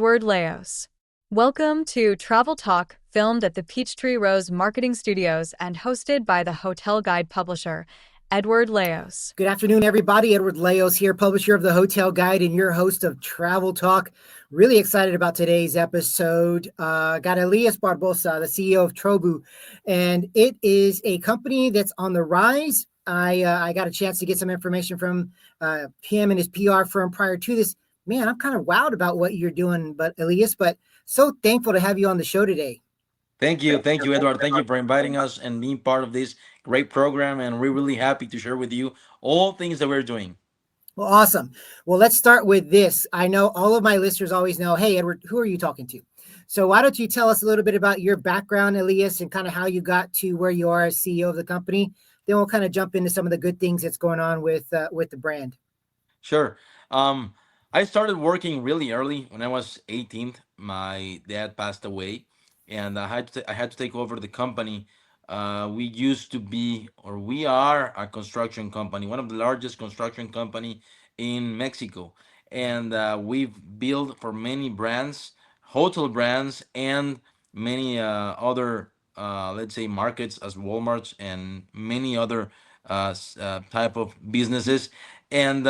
Edward Leos. Welcome to Travel Talk, filmed at the Peachtree Rose Marketing Studios and hosted by the Hotel Guide publisher, Edward Leos. Good afternoon, everybody. Edward Leos here, publisher of the Hotel Guide and your host of Travel Talk. Really excited about today's episode. Got Elías Barbosa, the CEO of TROBBU, and it is a company that's on the rise. I got a chance to get some information from him and his PR firm prior to this. Man, I'm kind of wowed about what you're doing, but Elías, but so thankful to have you on the show today. Thank you, Edward. Thank you for inviting us and being part of this great program. And we're really happy to share with you all things that we're doing. Well, awesome. Well, let's start with this. I know all of my listeners always know, hey, Edward, who are you talking to? So why don't you tell us a little bit about your background, Elías, and kind of how you got to where you are as CEO of the company? Then we'll kind of jump into some of the good things that's going on with the brand. Sure. I started working really early when I was 18. My dad passed away, and I had to take over the company. We used to be, or we are, a construction company, one of the largest construction company in Mexico, and we've built for many brands, hotel brands, and many other, let's say, markets as Walmart's and many other type of businesses, and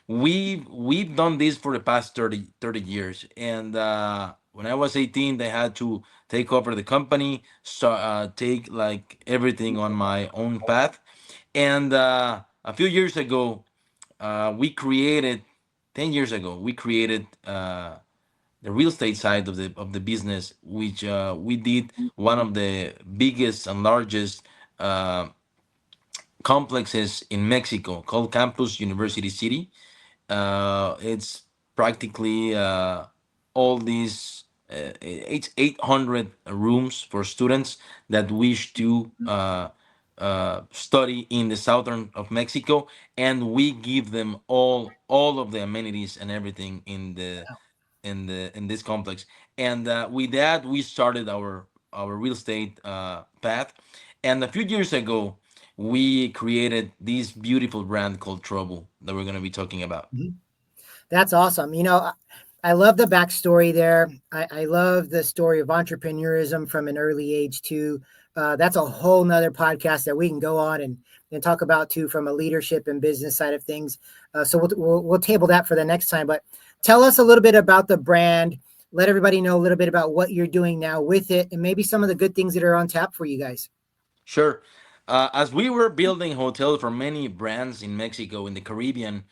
we've done this for the past 30 years. And when I was 18, they had to take over the company, take like everything on my own path. And a few years ago, we created 10 years ago, we created the real estate side of the business, which we did one of the biggest and largest complexes in Mexico called Campus University City. It's practically all these it's 800 rooms for students that wish to study in the southern of Mexico, and we give them all of the amenities and everything in this complex. And with that, we started our real estate path. And a few years ago, we created this beautiful brand called TROBBU that we're going to be talking about. That's awesome. You know, I love the backstory there. I love the story of entrepreneurism from an early age too. That's a whole nother podcast that we can go on and talk about too from a leadership and business side of things. So we'll table that for the next time. But tell us a little bit about the brand. Let everybody know a little bit about what you're doing now with it, and maybe some of the good things that are on tap for you guys. Sure. As we were building hotels for many brands in Mexico, in the Caribbean,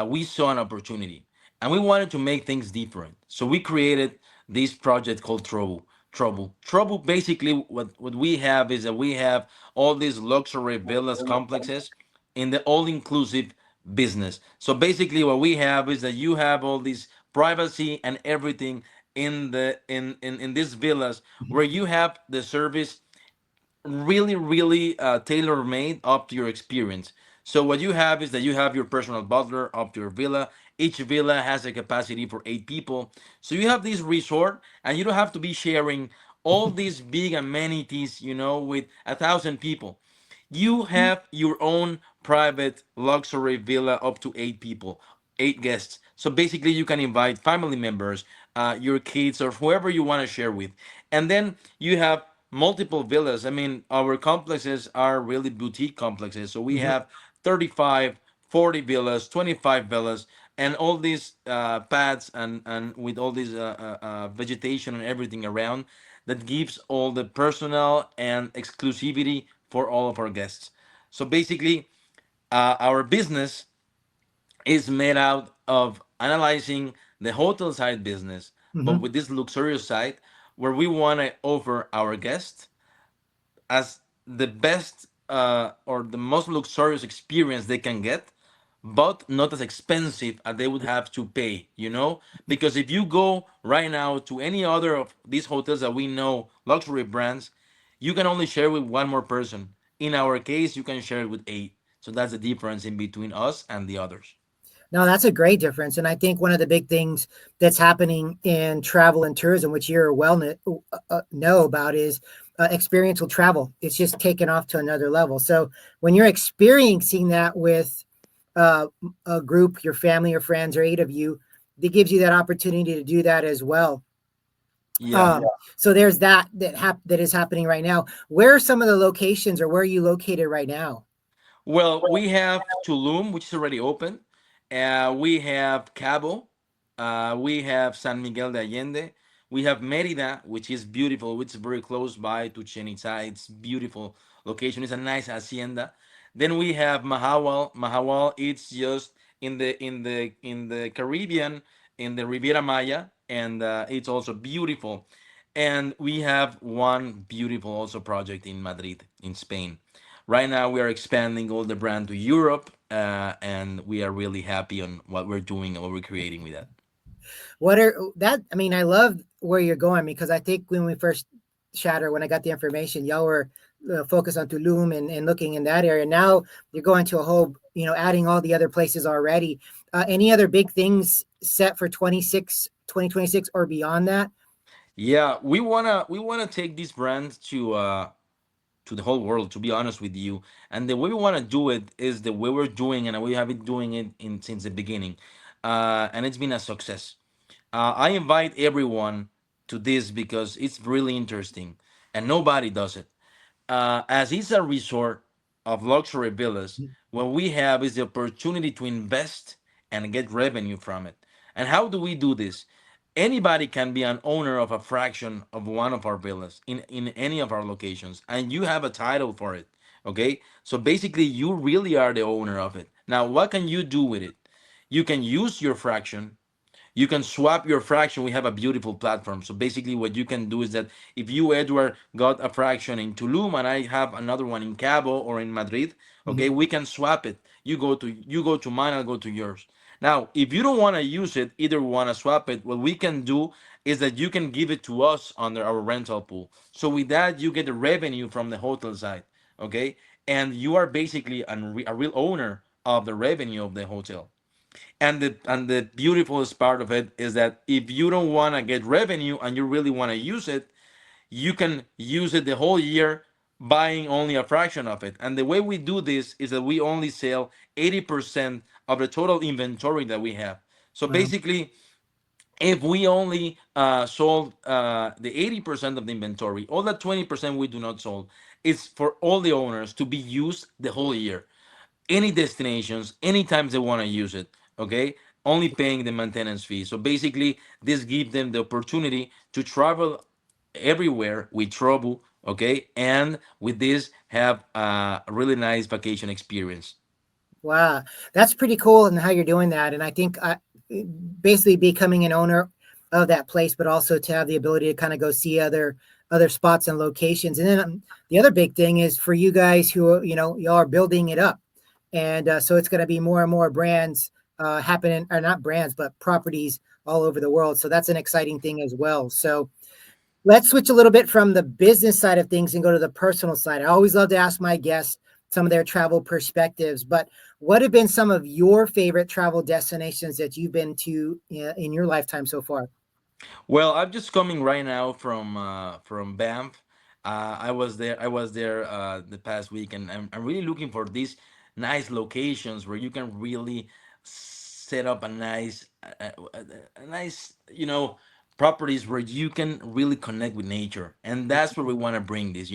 we saw an opportunity and we wanted to make things different. So we created this project called TROBBU. TROBBU, basically, what we have is that we have all these luxury villas complexes in the all-inclusive business. So basically, what we have is that you have all this privacy and everything in these villas where you have the service really tailor made up to your experience. So what you have is that you have your personal butler up to your villa. Each villa has a capacity for 8 people. So you have this resort, and you don't have to be sharing all these big amenities, with 1,000 people. You have your own private luxury villa up to 8 people, 8 guests. So basically, you can invite family members, your kids, or whoever you want to share with. And then you have multiple villas. I mean, our complexes are really boutique complexes. So we have 35, 40 villas, 25 villas, and all these pads and with all this vegetation and everything around that gives all the personal and exclusivity for all of our guests. So basically, our business is made out of analyzing the hotel side business, but with this luxurious side where we want to offer our guests as the best or the most luxurious experience they can get, but not as expensive as they would have to pay. Because if you go right now to any other of these hotels that we know, luxury brands, you can only share with one more person. In our case, you can share it with 8. So that's the difference in between us and the others. No, that's a great difference. And I think one of the big things that's happening in travel and tourism, which you're know about, is experiential travel. It's just taken off to another level. So when you're experiencing that with a group, your family or friends or 8 of you, that gives you that opportunity to do that as well. Yeah. So there's that is happening right now. Where are some of the locations, or where are you located right now? Well, we have Tulum, which is already open. We have Cabo. We have San Miguel de Allende. We have Merida, which is beautiful, which is very close by to Chichen Itza. It's beautiful location. It's a nice hacienda. Then we have Mahawal. Mahawal, it's just in the Caribbean, in the Riviera Maya, and it's also beautiful. And we have one beautiful also project in Madrid, in Spain. Right now, we are expanding all the brand to Europe, and we are really happy on what we're doing and what we're creating with that. What are that? I mean, I love where you're going, because I think when we first chatted, when I got the information, y'all were focused on Tulum and looking in that area. Now you're going to a whole, adding all the other places already. Any other big things set for 2026 or beyond that? Yeah, we wanna take this brand to the whole world. To be honest with you, and the way we want to do it is the way we're doing, and we have been doing it in since the beginning, and it's been a success. I invite everyone to this because it's really interesting, and nobody does it. As it's a resort of luxury villas, what we have is the opportunity to invest and get revenue from it. And how do we do this? Anybody can be an owner of a fraction of one of our villas in any of our locations, and you have a title for it. Okay, so basically, you really are the owner of it. Now, what can you do with it? You can use your fraction, you can swap your fraction. We have a beautiful platform. So basically, what you can do is that if you, Edward, got a fraction in Tulum and I have another one in Cabo or in Madrid, okay, Mhm. we can swap it. You go to mine, I'll go to yours. Now, if you don't want to use it, either want to swap it, what we can do is that you can give it to us under our rental pool. So with that, you get the revenue from the hotel side, okay, and you are basically a real owner of the revenue of the hotel. And the beautifulest part of it is that if you don't want to get revenue and you really want to use it, you can use it the whole year buying only a fraction of it. And the way we do this is that we only sell 80% of the total inventory that we have. So Wow. basically, if we only sold the 80% of the inventory, all that 20% we do not sold is for all the owners to be used the whole year, any destinations, anytime they want to use it. Okay, only paying the maintenance fee. So basically, this gives them the opportunity to travel everywhere with TROBBU. Okay, and with this have a really nice vacation experience. Wow, that's pretty cool, and how you're doing that. And I think basically becoming an owner of that place, but also to have the ability to kind of go see other spots and locations. And then the other big thing is for you guys who y'all are building it up, and so it's going to be more and more brands happening, or not brands, but properties all over the world. So that's an exciting thing as well. So let's switch a little bit from the business side of things and go to the personal side. I always love to ask my guests some of their travel perspectives, but what have been some of your favorite travel destinations that you've been to in your lifetime so far? Well, I'm just coming right now from Banff. I was there. I was there the past week, and I'm really looking for these nice locations where you can really set up a nice, properties where you can really connect with nature, and that's where we want to bring this.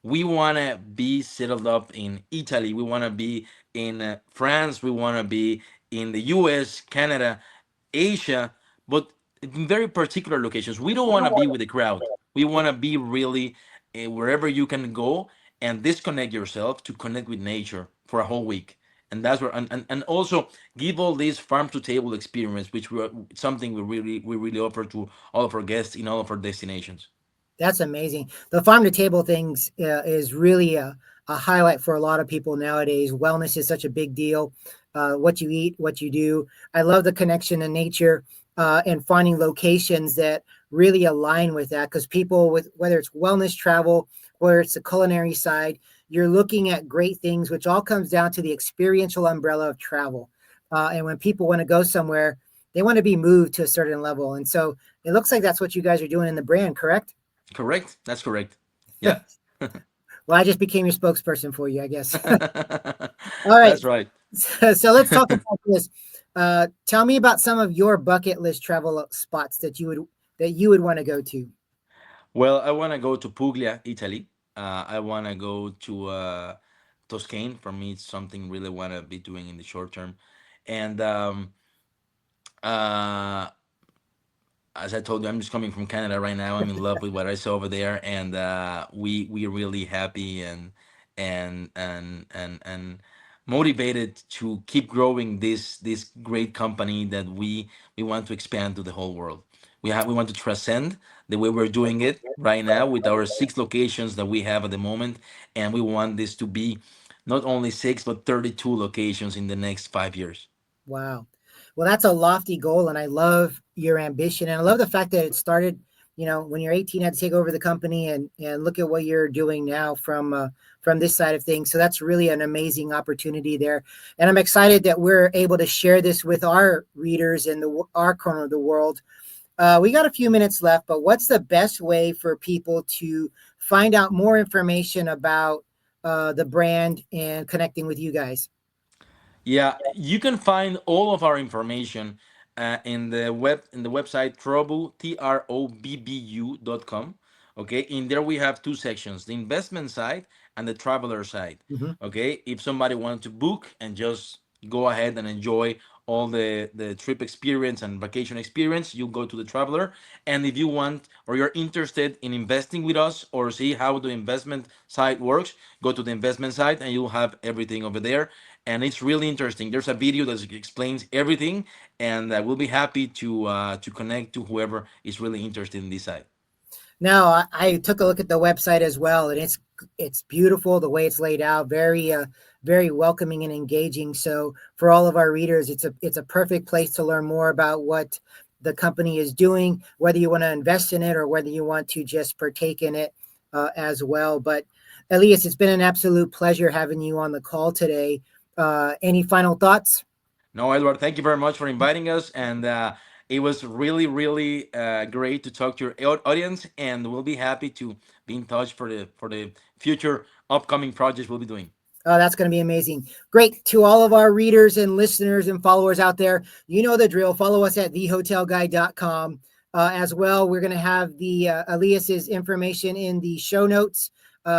We want to be settled up in Italy. We want to be in France. We want to be in the U.S., Canada, Asia, but in very particular locations. We don't want to be with the crowd. We want to be really wherever you can go and disconnect yourself to connect with nature for a whole week. And that's where, and also give all this farm to table experience, which something we really offer to all of our guests in all of our destinations. That's amazing. The farm to table things is really a highlight for a lot of people nowadays. Wellness is such a big deal. What you eat, what you do. I love the connection to nature and finding locations that really align with that. Because people, with whether it's wellness travel, whether it's the culinary side, you're looking at great things, which all comes down to the experiential umbrella of travel. And when people want to go somewhere, they want to be moved to a certain level. And so it looks like that's what you guys are doing in the brand, correct? Correct? That's correct. Yeah. Well, I just became your spokesperson for you, I guess. All right. That's right. So let's talk about this. Tell me about some of your bucket list travel spots that you would want to go to. Well, I want to go to Puglia, Italy. I want to go to Toscane. For me, it's something really want to be doing in the short term. And uh, as I told you, I'm just coming from Canada right now. I'm in love with what I saw over there, and we really happy and motivated to keep growing this great company that we want to expand to the whole world. We want to transcend the way we're doing it right now with our 6 locations that we have at the moment, and we want this to be not only 6 but 32 locations in the next 5 years. Wow. Well, that's a lofty goal, and I love your ambition, and I love the fact that it started. When you're 18, had to take over the company, and look at what you're doing now from this side of things. So that's really an amazing opportunity there, and I'm excited that we're able to share this with our readers in our corner of the world. We got a few minutes left, but what's the best way for people to find out more information about the brand and connecting with you guys? Yeah, you can find all of our information in the website TROBBU TROBBU.com. Okay, in there we have 2 sections: the investment side and the traveler side. Mm-hmm. Okay, if somebody wants to book and just go ahead and enjoy all the trip experience and vacation experience, you go to the traveler. And if you want or you're interested in investing with us or see how the investment side works, go to the investment side and you'll have everything over there. And it's really interesting. There's a video that explains everything, and we'll be happy to connect to whoever is really interested in this side. Now, I took a look at the website as well, and it's beautiful the way it's laid out, very welcoming and engaging. So for all of our readers, it's a perfect place to learn more about what the company is doing, whether you want to invest in it or whether you want to just partake in it as well. But Elias, it's been an absolute pleasure having you on the call today. Any final thoughts? No, Edward, thank you very much for inviting us, and it was really great to talk to your audience. And we'll be happy to be in touch for the future upcoming projects we'll be doing. Oh, that's going to be amazing. Great. To all of our readers and listeners and followers out there, you know the drill. Follow us at thehotelguide.com. As well, we're going to have the Elias's information in the show notes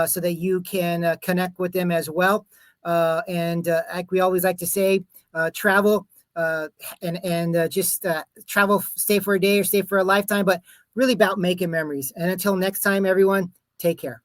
so that you can connect with them as well. And like we always like to say, travel and just travel, stay for a day or stay for a lifetime, but really about making memories. And until next time, everyone, take care.